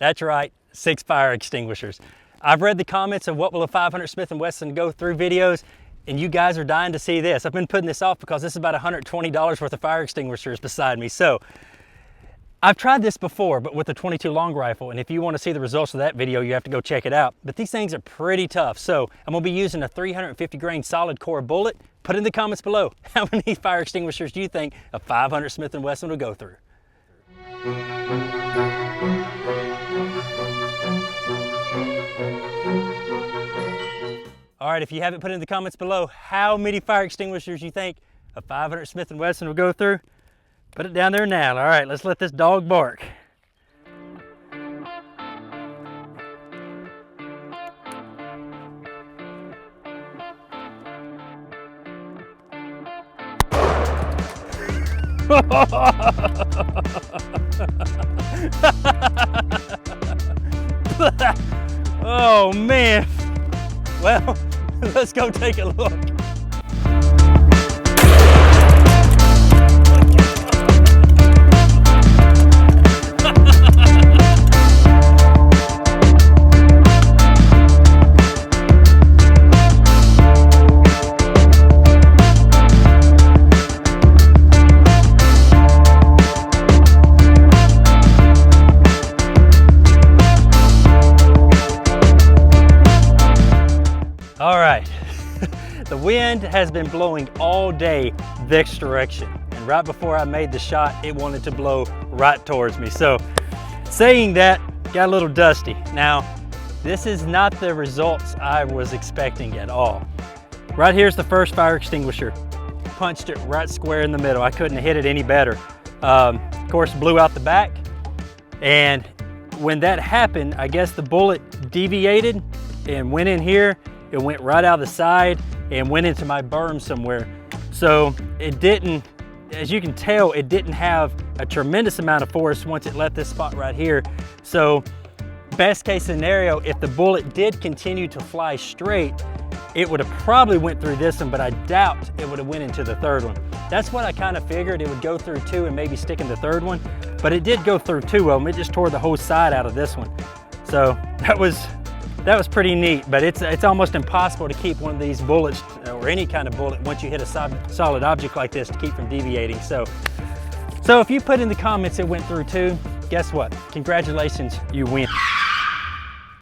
That's right, 6 fire extinguishers. I've read the comments of what will a 500 Smith & Wesson go through videos, and you guys are dying to see this. I've been putting this off because this is about $120 worth of fire extinguishers beside me. So I've tried this before, but with the 22 long rifle, and if you want to see the results of that video, you have to go check it out. But these things are pretty tough. So I'm gonna be using a 350 grain solid core bullet. Put in the comments below, how many fire extinguishers do you think a 500 Smith & Wesson will go through? All right, if you haven't put in the comments below how many fire extinguishers you think a 500 Smith & Wesson will go through, put it down there now. All right, let's let this dog bark. Oh man. Well, let's go take a look. All right, the wind has been blowing all day this direction. And right before I made the shot, it wanted to blow right towards me. So saying that, got a little dusty. Now, this is not the results I was expecting at all. Right here's the first fire extinguisher. Punched it right square in the middle. I couldn't have hit it any better. Of course, blew out the back. And when that happened, I guess the bullet deviated and went in here. It went right out the side and went into my berm somewhere. So it didn't, as you can tell, it didn't have a tremendous amount of force once it left this spot right here. So best case scenario, if the bullet did continue to fly straight, it would have probably went through this one, but I doubt it would have went into the third one. That's what I kind of figured. It would go through 2 and maybe stick in the third one, but it did go through 2 of them. It just tore the whole side out of this one. So that was pretty neat, but it's almost impossible to keep one of these bullets, or any kind of bullet, once you hit a solid object like this, to keep from deviating. So if you put in the comments it went through 2, guess what? Congratulations, you win.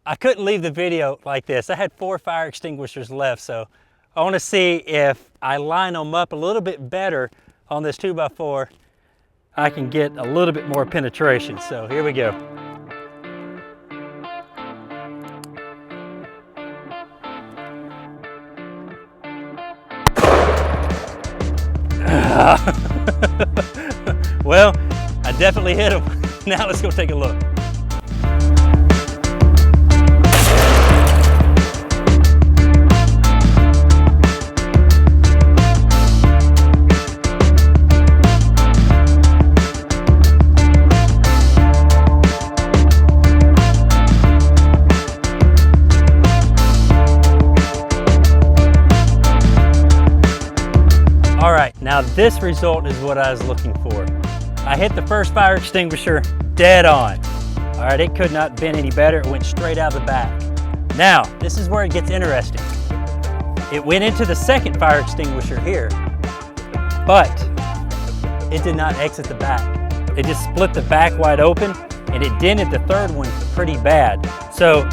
I couldn't leave the video like this. I had 4 fire extinguishers left, so I want to see if I line them up a little bit better on this 2x4, I can get a little bit more penetration. So here we go. Well, I definitely hit him. Now let's go take a look. All right, now this result is what I was looking for. I hit the first fire extinguisher dead on. All right, it could not have been any better. It went straight out of the back. Now, this is where it gets interesting. It went into the second fire extinguisher here, but it did not exit the back. It just split the back wide open, and it dented the third one pretty bad. So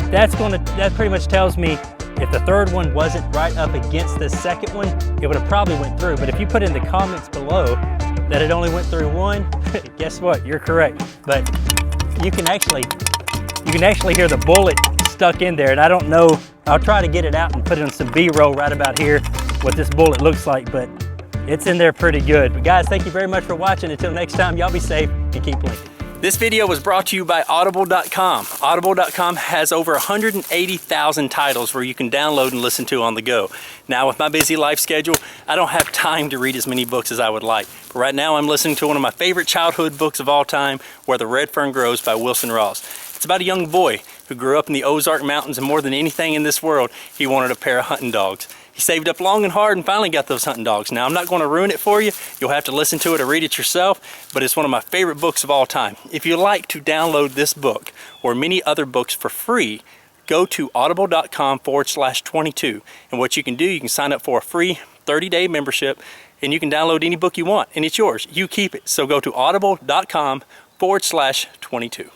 that pretty much tells me if the third one wasn't right up against the second one, it would have probably went through. But if you put in the comments below that it only went through 1, guess what? You're correct. But you can actually hear the bullet stuck in there. And I don't know, I'll try to get it out and put it in some B-roll right about here, what this bullet looks like, but it's in there pretty good. But guys, thank you very much for watching. Until next time, y'all be safe and keep blinking. This video was brought to you by Audible.com. Audible.com has over 180,000 titles where you can download and listen to on the go. Now, with my busy life schedule, I don't have time to read as many books as I would like. But right now, I'm listening to one of my favorite childhood books of all time, Where the Red Fern Grows by Wilson Ross. It's about a young boy who grew up in the Ozark Mountains, and more than anything in this world, he wanted a pair of hunting dogs. He saved up long and hard and finally got those hunting dogs. Now, I'm not going to ruin it for you. You'll have to listen to it or read it yourself, but it's one of my favorite books of all time. If you'd like to download this book or many other books for free, go to audible.com/22. And what you can do, you can sign up for a free 30-day membership and you can download any book you want and it's yours. You keep it. So go to audible.com/22.